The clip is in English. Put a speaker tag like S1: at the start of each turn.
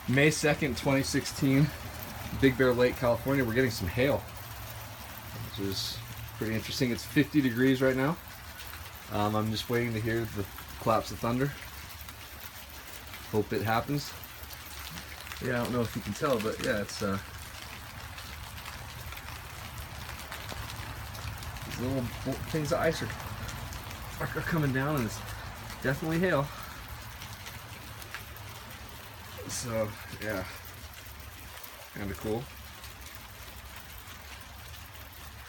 S1: May 2nd, 2016, Big Bear Lake, California. We're getting some hail, which is pretty interesting. It's 50 degrees right now. I'm just waiting to hear the claps of thunder. Hope it happens. Yeah, I don't know if you can tell, but yeah, it's these little things of ice are coming down, and it's definitely hail. So yeah, kind of cool.